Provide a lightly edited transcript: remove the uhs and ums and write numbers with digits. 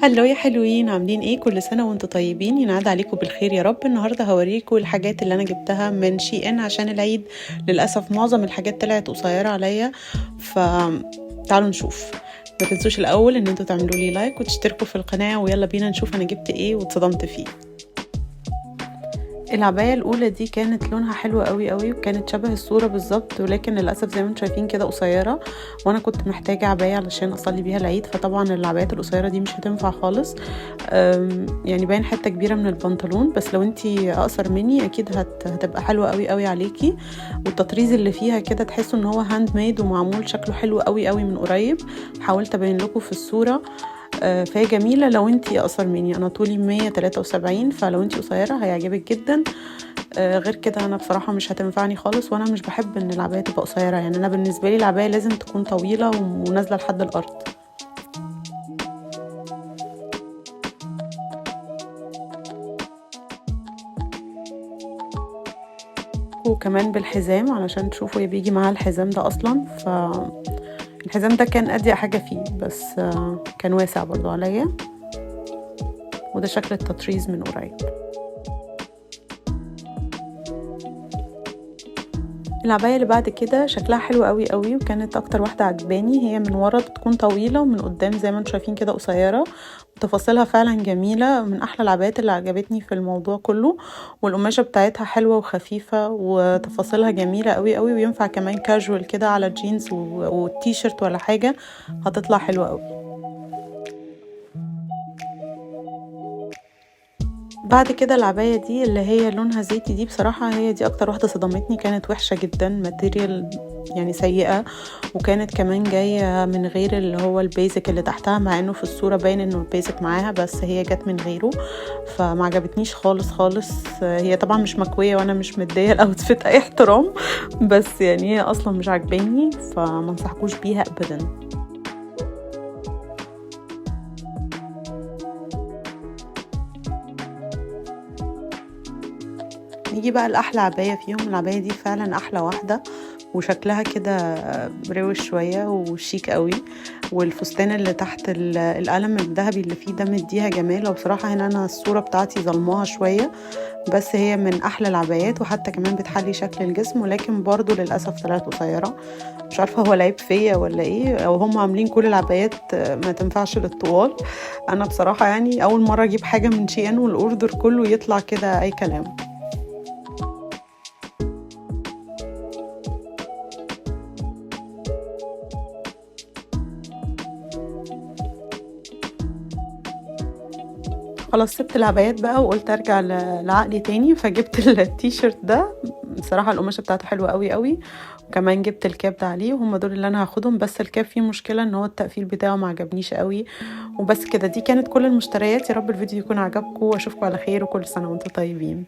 هلو يا حلوين، عاملين ايه؟ كل سنة وانتم طيبين، ينعاد عليكم بالخير يا رب. النهاردة هوريكم الحاجات اللي انا جبتها من شي ان عشان العيد. للأسف معظم الحاجات طلعت قصيرة عليا، فتعالوا نشوف. ما تنسوش الاول ان انتوا تعملوا لي لايك وتشتركوا في القناة، ويلا بينا نشوف انا جبت ايه واتصدمت فيه. العباية الأولى دي كانت لونها حلو قوي قوي، وكانت شبه الصورة بالظبط، ولكن للأسف زي ما انتم شايفين كده قصيرة، وأنا كنت محتاجة عباية علشان أصلي بيها العيد. فطبعا العبايات القصيرة دي مش هتنفع خالص، يعني باين حتة كبيرة من البنطلون، بس لو انتي أقصر مني أكيد هتبقى حلوة قوي قوي عليكي. والتطريز اللي فيها كده تحسوا ان هو هاند ميد ومعمول شكله حلو قوي قوي من قريب. حاولت أبين لكم في الصورة. فهي جميلة لو انتي اقصر مني، انا طولي 173، فلو انتي قصيرة هيعجبك جدا. غير كده انا بصراحة مش هتنفعني خالص، وانا مش بحب ان العباية تبقى قصيرة. يعني انا بالنسبة لي العباية لازم تكون طويلة ونازلة لحد الارض. وكمان بالحزام علشان تشوفوا بيجي معاه الحزام ده اصلا. الحزام ده كان اضيق حاجة فيه، بس كان واسع برضو عليا. وده شكل التطريز من قريب. العباية اللي بعد كده شكلها حلو قوي قوي، وكانت اكتر واحدة عجباني. هي من ورا بتكون طويلة، ومن قدام زي ما انتم شايفين كده قصيرة، وتفاصيلها فعلا جميلة. من احلى العبايات اللي عجبتني في الموضوع كله. والقماشة بتاعتها حلوة وخفيفة، وتفاصيلها جميلة قوي قوي، وينفع كمان كاجوال كده على جينز والتيشيرت ولا حاجة، هتطلع حلوة قوي. بعد كده العباية دي اللي هي لونها زيتي دي، بصراحة هي دي اكتر واحدة صدمتني. كانت وحشة جدا، ماتيريال يعني سيئة، وكانت كمان جاية من غير اللي هو البيزك اللي تحتها، مع انه في الصورة باين انه البيزك معاها، بس هي جت من غيره، فما عجبتنيش خالص خالص. هي طبعا مش مكوية، وانا مش مدية الاوتفيت اي احترام، بس يعني هي اصلا مش عجباني، فما انصحكوش بيها ابدا. نيجي بقى الأحلى عباية فيهم. العباية دي فعلا أحلى واحدة، وشكلها كده روش شوية وشيك قوي. والفستان اللي تحت القلم الذهبي اللي فيه ده مديها جمال. وبصراحة هنا أنا الصورة بتاعتي ظلماها شوية، بس هي من أحلى العبايات، وحتى كمان بتحلي شكل الجسم، ولكن برضو للأسف طلعت قصيرة. مش عارفة هو العيب فيا ولا ايه، او هم عاملين كل العبايات ما تنفعش للطوال. انا بصراحة يعني اول مرة اجيب حاجة من شي ان والاوردر كله يطلع كده اي كلام. خلاص سبت العبايات بقى، وقلت ارجع لعقلي تاني، فجبت التيشيرت ده. بصراحة القماشة بتاعته حلوة قوي قوي، وكمان جبت الكاب ده عليه، وهم دول اللي انا هاخدهم. بس الكاب فيه مشكلة ان هو التقفيل بتاعه ما عجبنيش قوي. وبس كده، دي كانت كل المشتريات. يا رب الفيديو يكون عجبكم، واشوفكم على خير، وكل سنة وانتم طيبين.